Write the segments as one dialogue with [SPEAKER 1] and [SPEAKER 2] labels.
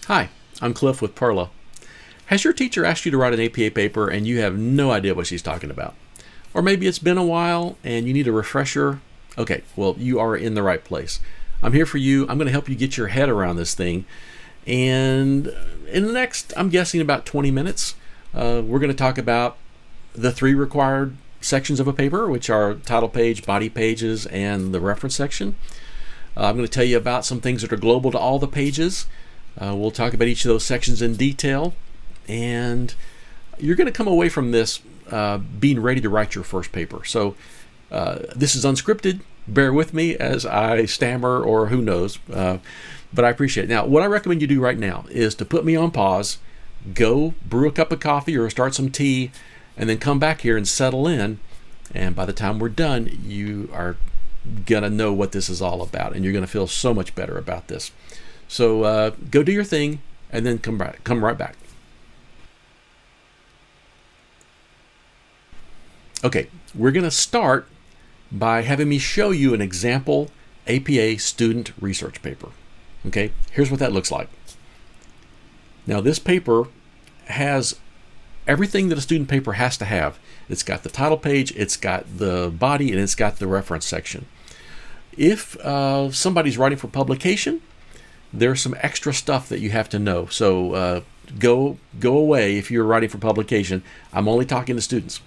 [SPEAKER 1] Hi, I'm Cliff with Perla. Has your teacher asked you to write an APA paper and you have no idea what she's talking about? Or maybe it's been a while and you need a refresher? Okay, well, you are in the right place. I'm here for you. I'm going to help you get your head around this thing. And in the next, I'm guessing about 20 minutes, we're going to talk about the 3 required sections of a paper, which are title page, body pages, and the reference section. I'm going to tell you about some things that are global to all the pages. We'll talk about each of those sections in detail, and you're going to come away from this being ready to write your first paper. So this is unscripted. Bear with me as I stammer or who knows, but I appreciate it. Now, what I recommend you do right now is to put me on pause, go brew a cup of coffee or start some tea, and then come back here and settle in. And by the time we're done, you are going to know what this is all about, and you're going to feel so much better about this. So go do your thing and then come right back. Okay, we're going to start by having me show you an example APA student research paper. Okay, here's what that looks like. Now this paper has everything that a student paper has to have. It's got the title page, it's got the body, and it's got the reference section. If somebody's writing for publication, there's some extra stuff that you have to know. So go away if you're writing for publication. I'm only talking to students.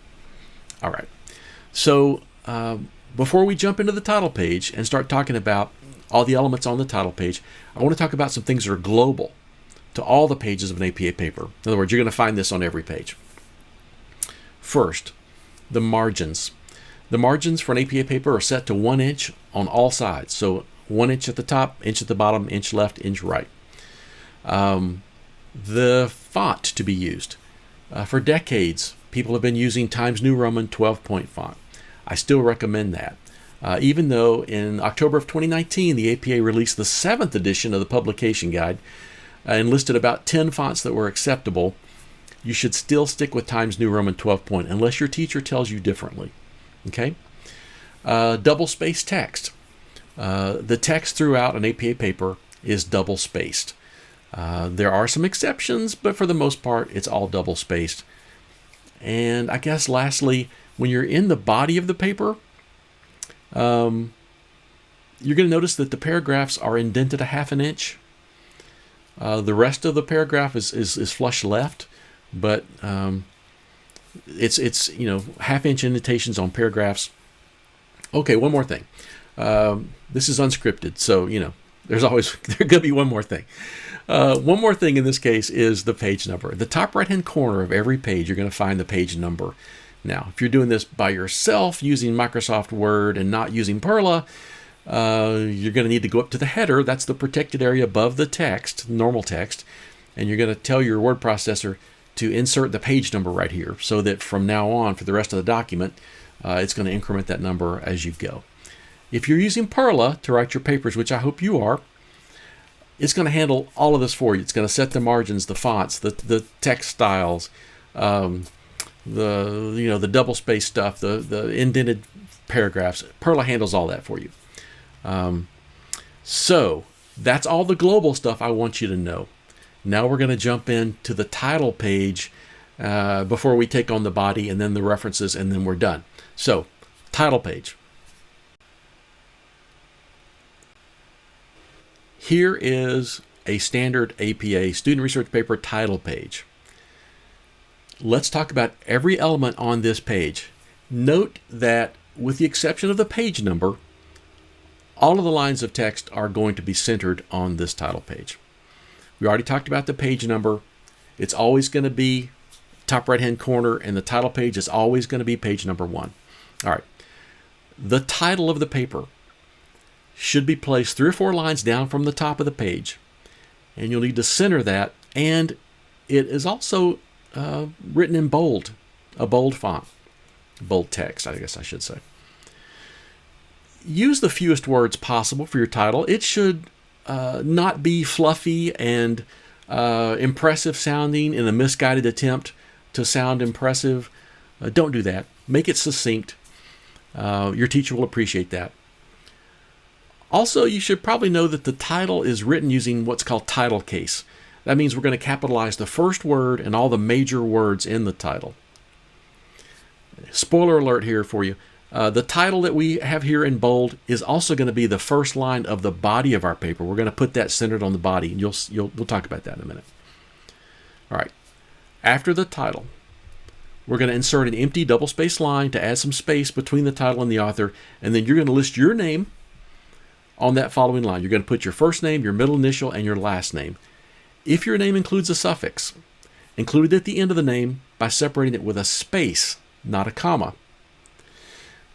[SPEAKER 1] All right. So before we jump into the title page and start talking about all the elements on the title page, I want to talk about some things that are global to all the pages of an APA paper. In other words, you're going to find this on every page. First, the margins. The margins for an APA paper are set to 1 inch on all sides. So 1 inch at the top, inch at the bottom, inch left, inch right. The font to be used. For decades, people have been using Times New Roman 12-point font. I still recommend that. Even though in October of 2019, the APA released the 7th edition of the publication guide and listed about 10 fonts that were acceptable, you should still stick with Times New Roman 12-point unless your teacher tells you differently. Okay? Double-spaced text. The text throughout an APA paper is double-spaced. There are some exceptions, but for the most part, it's all double-spaced. And I guess lastly, when you're in the body of the paper, you're going to notice that the paragraphs are indented 1/2 inch. The rest of the paragraph is flush left, but it's 1/2 inch indentations on paragraphs. Okay, one more thing. This is unscripted, so there could be one more thing. One more thing in this case is the page number. The top right-hand corner of every page, you're going to find the page number. Now, if you're doing this by yourself using Microsoft Word and not using Perla, you're going to need to go up to the header. That's the protected area above the text, normal text, and you're going to tell your word processor to insert the page number right here so that from now on, for the rest of the document, it's going to increment that number as you go. If you're using Perla to write your papers, which I hope you are, it's going to handle all of this for you. It's going to set the margins, the fonts, the text styles, the double space stuff, the indented paragraphs. Perla handles all that for you. So that's all the global stuff I want you to know. Now we're going to jump into the title page before we take on the body and then the references, and then we're done. So, title page. Here is a standard APA student research paper title page. Let's talk about every element on this page. Note that with the exception of the page number, all of the lines of text are going to be centered on this title page. We already talked about the page number. It's always going to be top right-hand corner, and the title page is always going to be page number 1. All right. The title of the paper should be placed 3 or 4 lines down from the top of the page, and you'll need to center that, and it is also written in bold, a bold font, bold text, I guess I should say. Use the fewest words possible for your title. It should not be fluffy and impressive sounding in a misguided attempt to sound impressive. Don't do that. Make it succinct. Your teacher will appreciate that. Also, you should probably know that the title is written using what's called title case. That means we're going to capitalize the first word and all the major words in the title. Spoiler alert here for you. The title that we have here in bold is also going to be the first line of the body of our paper. We're going to put that centered on the body, and we'll talk about that in a minute. All right. After the title, we're going to insert an empty double-spaced line to add some space between the title and the author, and then you're going to list your name on that following line. You're going to put your first name, your middle initial, and your last name. If your name includes a suffix, include it at the end of the name by separating it with a space, not a comma.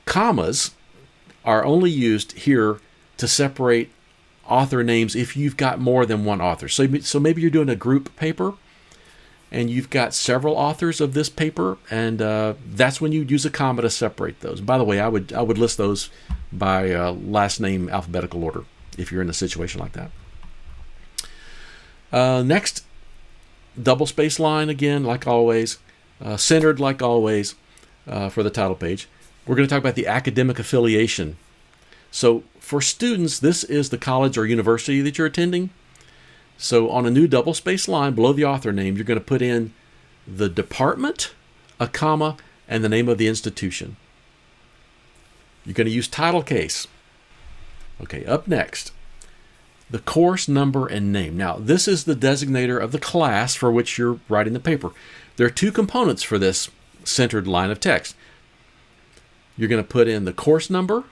[SPEAKER 1] Commas are only used here to separate author names if you've got more than one author. So maybe you're doing a group paper and you've got several authors of this paper, and that's when you use a comma to separate those. By the way, I would list those by last name alphabetical order if you're in a situation like that. Next, double space line again, like always, centered like always for the title page. We're going to talk about the academic affiliation. So for students, this is the college or university that you're attending. So on a new double space line below the author name, you're going to put in the department, a comma, and the name of the institution. You're going to use title case. Okay, up next, the course number and name. Now, this is the designator of the class for which you're writing the paper. There are two components for this centered line of text. You're going to put in the course number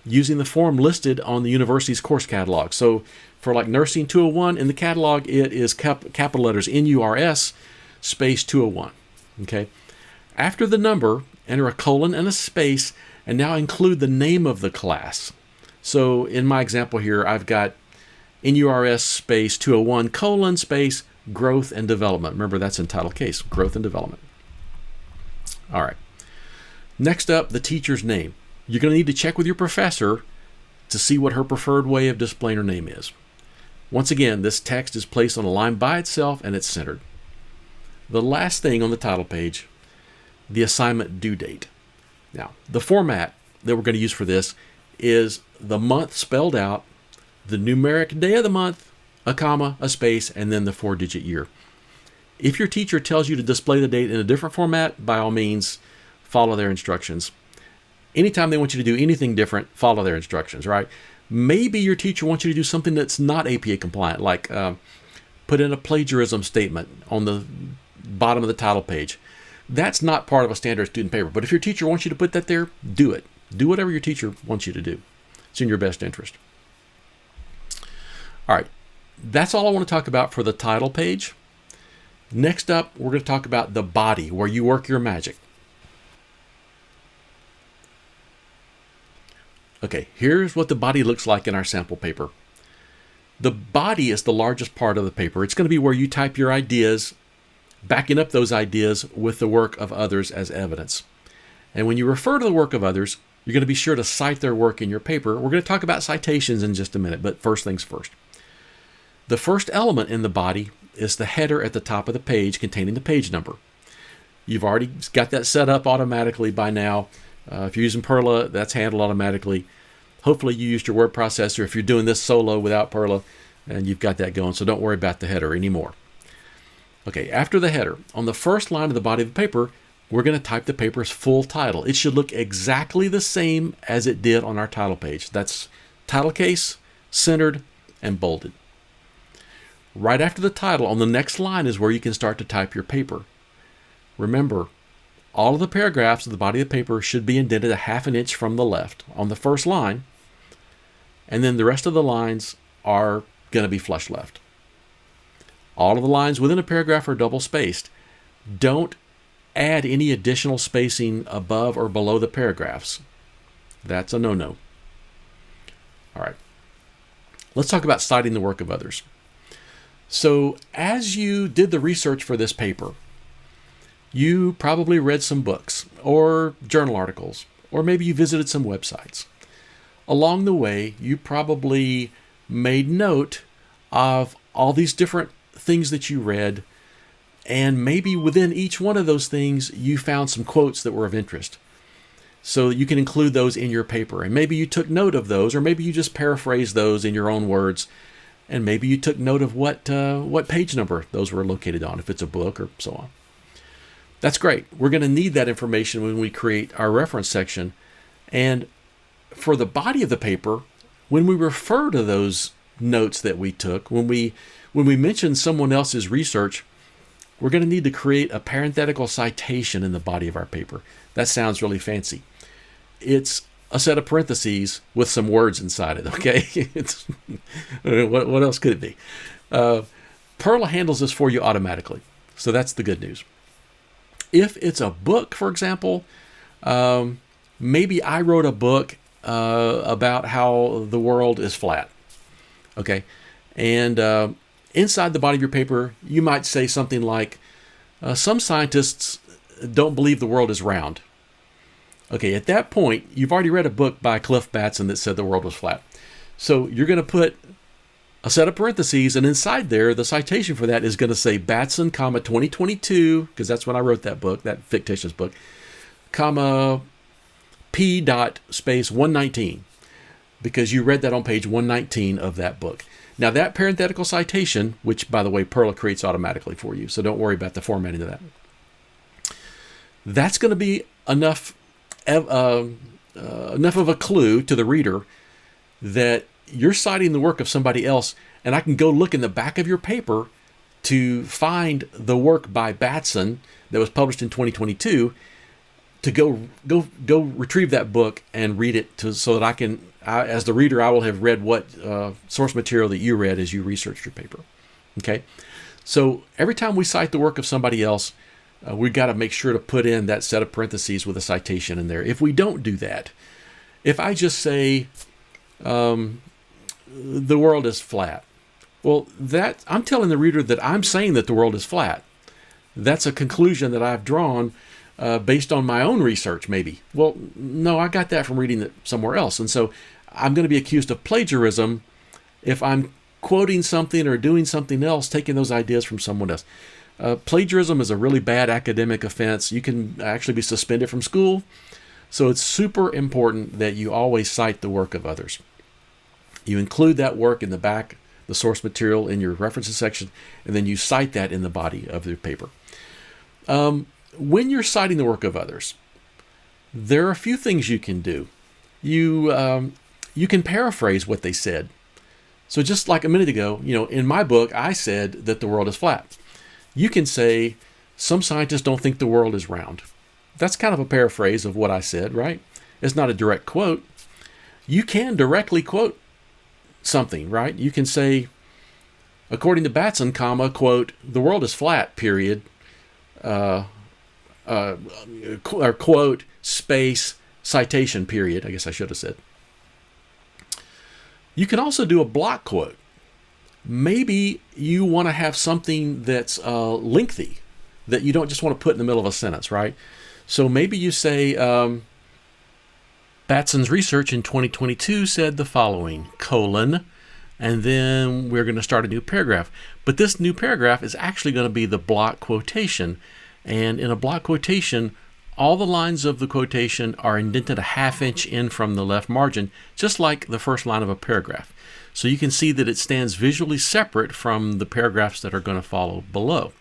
[SPEAKER 1] using the form listed on the university's course catalog. So for like Nursing 201 in the catalog, it is capital letters NURS space 201. Okay. After the number, enter a colon and a space, and now include the name of the class. So in my example here, I've got NURS space 201 colon space growth and development. Remember, that's in title case, growth and development. All right. Next up, the teacher's name. You're going to need to check with your professor to see what her preferred way of displaying her name is. Once again, this text is placed on a line by itself and it's centered. The last thing on the title page, the assignment due date. Now, the format that we're going to use for this is the month spelled out, the numeric day of the month, a comma, a space, and then the 4-digit year. If your teacher tells you to display the date in a different format, by all means, follow their instructions. Anytime they want you to do anything different, follow their instructions, right? Maybe your teacher wants you to do something that's not APA compliant, like put in a plagiarism statement on the bottom of the title page. That's not part of a standard student paper. But if your teacher wants you to put that there, do it. Do whatever your teacher wants you to do. It's in your best interest. All right. That's all I want to talk about for the title page. Next up, we're going to talk about the body, where you work your magic. Okay, here's what the body looks like in our sample paper. The body is the largest part of the paper. It's going to be where you type your ideas, backing up those ideas with the work of others as evidence. And when you refer to the work of others, you're going to be sure to cite their work in your paper. We're going to talk about citations in just a minute, but first things first. The first element in the body is the header at the top of the page containing the page number. You've already got that set up automatically by now. If you're using Perla, that's handled automatically. Hopefully you used your word processor if you're doing this solo without Perla, and you've got that going, so don't worry about the header anymore. Okay, after the header, on the first line of the body of the paper, we're going to type the paper's full title. It should look exactly the same as it did on our title page. That's title case, centered, and bolded. Right after the title, on the next line is where you can start to type your paper. Remember, all of the paragraphs of the body of the paper should be indented a half an inch from the left on the first line, and then the rest of the lines are going to be flush left. All of the lines within a paragraph are double spaced. Don't add any additional spacing above or below the paragraphs. That's a no-no. All right. Let's talk about citing the work of others. So as you did the research for this paper, you probably read some books or journal articles, or maybe you visited some websites. Along the way, you probably made note of all these different things that you read, and maybe within each one of those things, you found some quotes that were of interest. So you can include those in your paper, and maybe you took note of those, or maybe you just paraphrased those in your own words. and maybe you took note of what page number those were located on, if it's a book or so on. That's great. We're going to need that information when we create our reference section. And for the body of the paper, when we refer to those notes that we took, when we mention someone else's research, we're going to need to create a parenthetical citation in the body of our paper. That sounds really fancy. It's a set of parentheses with some words inside it, okay? It's, what else could it be? Perla handles this for you automatically. So that's the good news. If it's a book, for example, maybe I wrote a book about how the world is flat, okay? And inside the body of your paper, you might say something like, some scientists don't believe the world is round. Okay, at that point, you've already read a book by Cliff Batson that said the world was flat. So you're going to put a set of parentheses, and inside there, the citation for that is going to say Batson, 2022, because that's when I wrote that book, that fictitious book, comma, P dot space 119, because you read that on page 119 of that book. Now that parenthetical citation, which by the way, Perla creates automatically for you, so don't worry about the formatting of that. That's going to be enough of a clue to the reader that you're citing the work of somebody else, and I can go look in the back of your paper to find the work by Batson that was published in 2022 to go retrieve that book and read it so that as the reader, I will have read what source material that you read as you researched your paper. Okay? So every time we cite the work of somebody else, we've got to make sure to put in that set of parentheses with a citation in there. If we don't do that, if I just say, the world is flat, well, that I'm telling the reader that I'm saying that the world is flat. That's a conclusion that I've drawn based on my own research, maybe. Well, no, I got that from reading it somewhere else. And so I'm going to be accused of plagiarism if I'm quoting something or doing something else, taking those ideas from someone else. Plagiarism is a really bad academic offense. You can actually be suspended from school. So it's super important that you always cite the work of others. You include that work in the back, the source material in your references section, and then you cite that in the body of your paper. When you're citing the work of others, there are a few things you can do. You can paraphrase what they said. So just like a minute ago, in my book, I said that the world is flat. You can say, some scientists don't think the world is round. That's kind of a paraphrase of what I said, right? It's not a direct quote. You can directly quote something, right? You can say, according to Batson, comma, quote, the world is flat, period, or quote, space, citation, period. I guess I should have said. You can also do a block quote. Maybe you want to have something that's lengthy, that you don't just want to put in the middle of a sentence, right? So maybe you say, Batson's research in 2022 said the following, colon, and then we're going to start a new paragraph. But this new paragraph is actually going to be the block quotation. And in a block quotation, all the lines of the quotation are indented a half-inch in from the left margin, just like the first line of a paragraph. So you can see that it stands visually separate from the paragraphs that are going to follow below.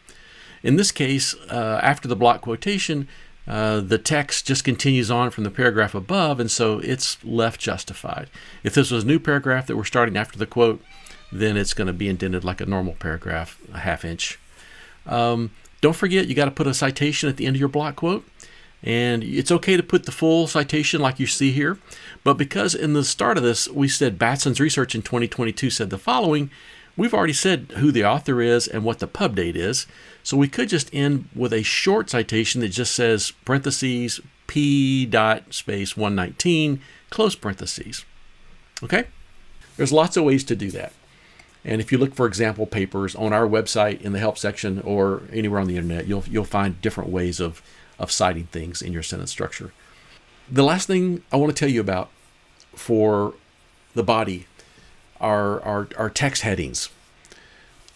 [SPEAKER 1] In this case, after the block quotation, the text just continues on from the paragraph above, and so it's left justified. If this was a new paragraph that we're starting after the quote, then it's going to be indented like a normal paragraph, a half inch. Don't forget, you got to put a citation at the end of your block quote. And it's okay to put the full citation like you see here. But because in the start of this, we said Batson's research in 2022 said the following, we've already said who the author is and what the pub date is. So we could just end with a short citation that just says parentheses, P dot space 119, close parentheses. Okay? There's lots of ways to do that. And if you look for example papers on our website in the help section or anywhere on the internet, you'll find different ways of citing things in your sentence structure. The last thing I want to tell you about for the body are text headings.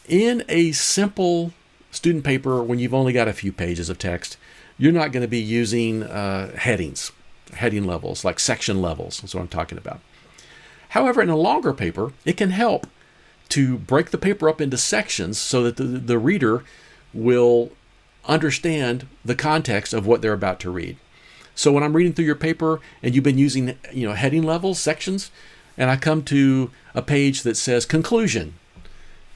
[SPEAKER 1] In a simple student paper, when you've only got a few pages of text, you're not going to be using headings, heading levels, like section levels. That's what I'm talking about. However, in a longer paper, it can help to break the paper up into sections so that the reader will understand the context of what they're about to read. So when I'm reading through your paper and you've been using, heading levels, sections, and I come to a page that says conclusion,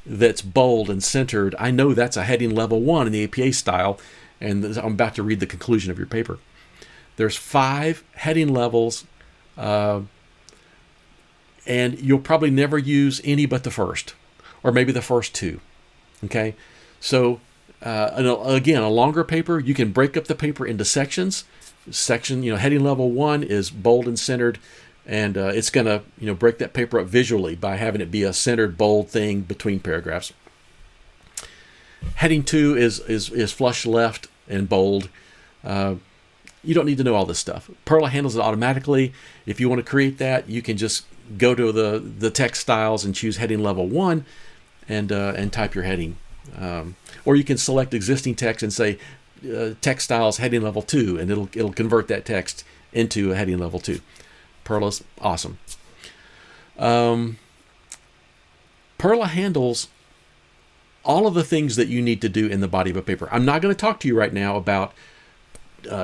[SPEAKER 1] that's bold and centered, I know that's a heading level 1 in the APA style, and I'm about to read the conclusion of your paper. There's 5 heading levels, and you'll probably never use any but the first, or maybe the first 2. Okay, so again, a longer paper, you can break up the paper into sections. Heading level 1 is bold and centered, and it's going to break that paper up visually by having it be a centered, bold thing between paragraphs. Heading 2 is flush left and bold. You don't need to know all this stuff. Perla handles it automatically. If you want to create that, you can just go to the text styles and choose heading level 1 and type your heading. Or you can select existing text and say text styles heading level 2, and it'll convert that text into a heading level 2. Perla's awesome. Perla handles all of the things that you need to do in the body of a paper. I'm not going to talk to you right now about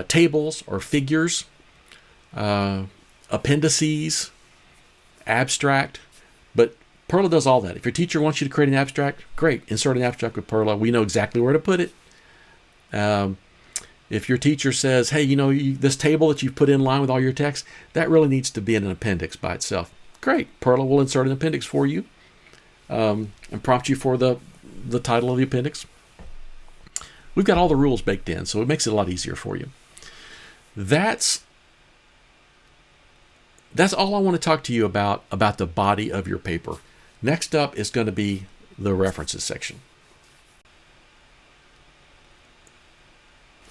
[SPEAKER 1] tables or figures, appendices, abstract, but Perla does all that. If your teacher wants you to create an abstract, great, insert an abstract with Perla. We know exactly where to put it. If your teacher says, hey, this table that you've put in line with all your text, that really needs to be in an appendix by itself. Great, Perla will insert an appendix for you and prompt you for the title of the appendix. We've got all the rules baked in, so it makes it a lot easier for you. That's all I want to talk to you about the body of your paper. Next up is going to be the references section.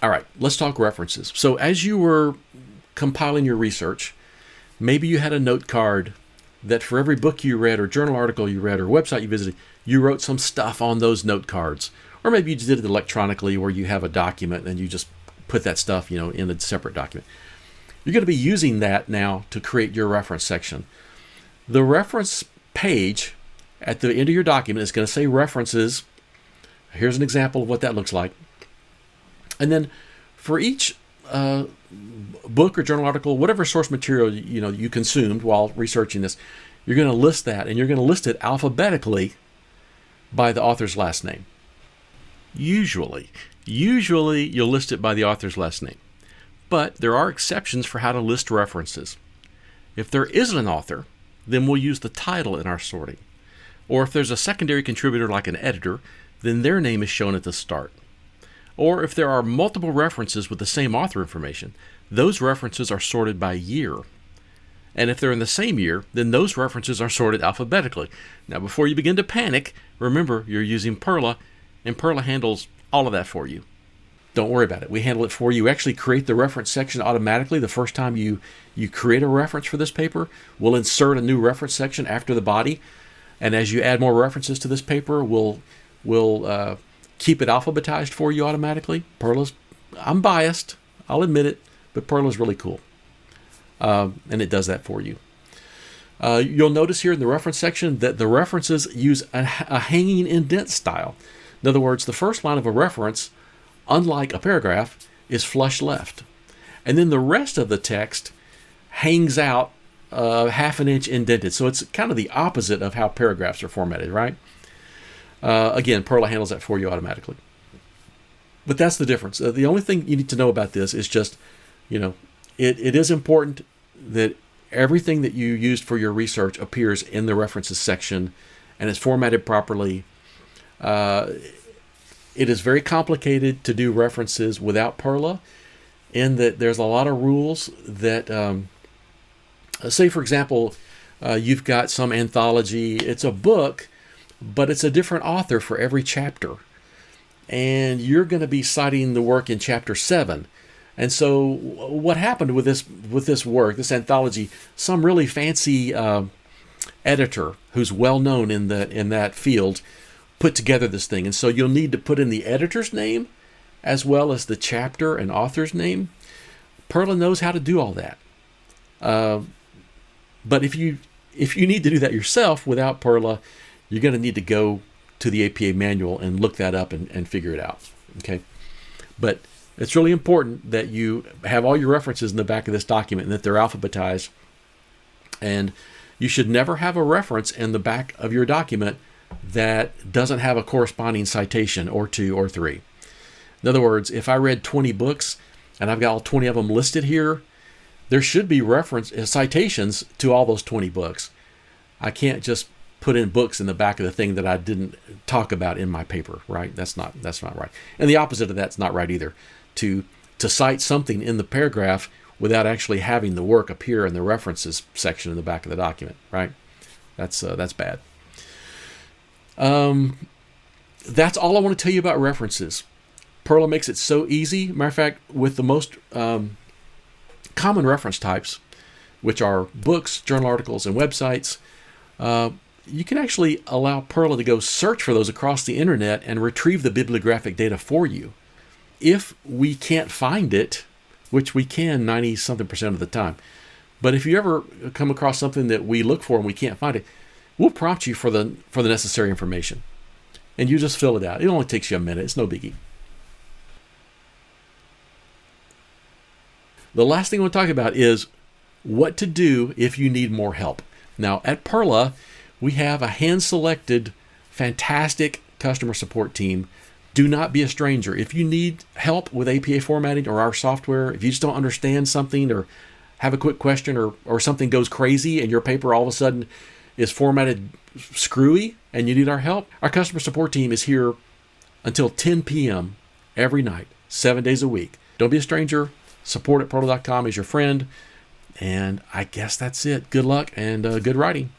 [SPEAKER 1] All right, let's talk references. So as you were compiling your research, maybe you had a note card that for every book you read or journal article you read or website you visited, you wrote some stuff on those note cards. Or maybe you did it electronically where you have a document and you just put that stuff, in a separate document. You're going to be using that now to create your reference section. The reference page at the end of your document is going to say references. Here's an example of what that looks like. And then for each book or journal article, whatever source material you consumed while researching this, you're going to list that, and you're going to list it alphabetically by the author's last name. Usually you'll list it by the author's last name. But there are exceptions for how to list references. If there isn't an author, then we'll use the title in our sorting. Or if there's a secondary contributor like an editor, then their name is shown at the start. Or if there are multiple references with the same author information, those references are sorted by year. And if they're in the same year, then those references are sorted alphabetically. Now, before you begin to panic, remember you're using Perla, and Perla handles all of that for you. Don't worry about it. We handle it for you. We actually create the reference section automatically the first time you create a reference for this paper. We'll insert a new reference section after the body. And as you add more references to this paper, we'll keep it alphabetized for you automatically. I'm biased, I'll admit it, but Perla's really cool. And it does that for you. You'll notice here in the reference section that the references use a hanging indent style. In other words, the first line of a reference, unlike a paragraph, is flush left. And then the rest of the text hangs out half an inch indented. So it's kind of the opposite of how paragraphs are formatted, right? Again, Perla handles that for you automatically. But that's the difference. The only thing you need to know about this is just, it is important that everything that you used for your research appears in the references section and is formatted properly. It is very complicated to do references without Perla, in that there's a lot of rules that, say for example, you've got some anthology. It's a book, but it's a different author for every chapter. And you're going to be citing the work in chapter 7. And so what happened with this work, this anthology, some really fancy editor who's well known in that field put together this thing. And so you'll need to put in the editor's name as well as the chapter and author's name. Perla knows how to do all that. But if you need to do that yourself without Perla, you're going to need to go to the APA manual and look that up and figure it out. Okay, but it's really important that you have all your references in the back of this document and that they're alphabetized. And you should never have a reference in the back of your document that doesn't have a corresponding citation or 2 or 3. In other words, if I read 20 books and I've got all 20 of them listed here, there should be citations to all those 20 books. I can't just put in books in the back of the thing that I didn't talk about in my paper, right? That's not right. And the opposite of that's not right either. To cite something in the paragraph without actually having the work appear in the references section in the back of the document, right? That's bad. That's all I want to tell you about references. Perla makes it so easy. Matter of fact, with the most common reference types, which are books, journal articles, and websites, you can actually allow Perla to go search for those across the internet and retrieve the bibliographic data for you. If we can't find it, which we can 90-something% of the time, but if you ever come across something that we look for and we can't find it, we'll prompt you for the necessary information. And you just fill it out. It only takes you a minute. It's no biggie. The last thing I want to talk about is what to do if you need more help. Now, at Perla, we have a hand-selected, fantastic customer support team. Do not be a stranger. If you need help with APA formatting or our software, if you just don't understand something or have a quick question or something goes crazy and your paper all of a sudden is formatted screwy and you need our help, our customer support team is here until 10 p.m. every night, 7 days a week. Don't be a stranger. Support@perla.com is your friend. And I guess that's it. Good luck and good writing.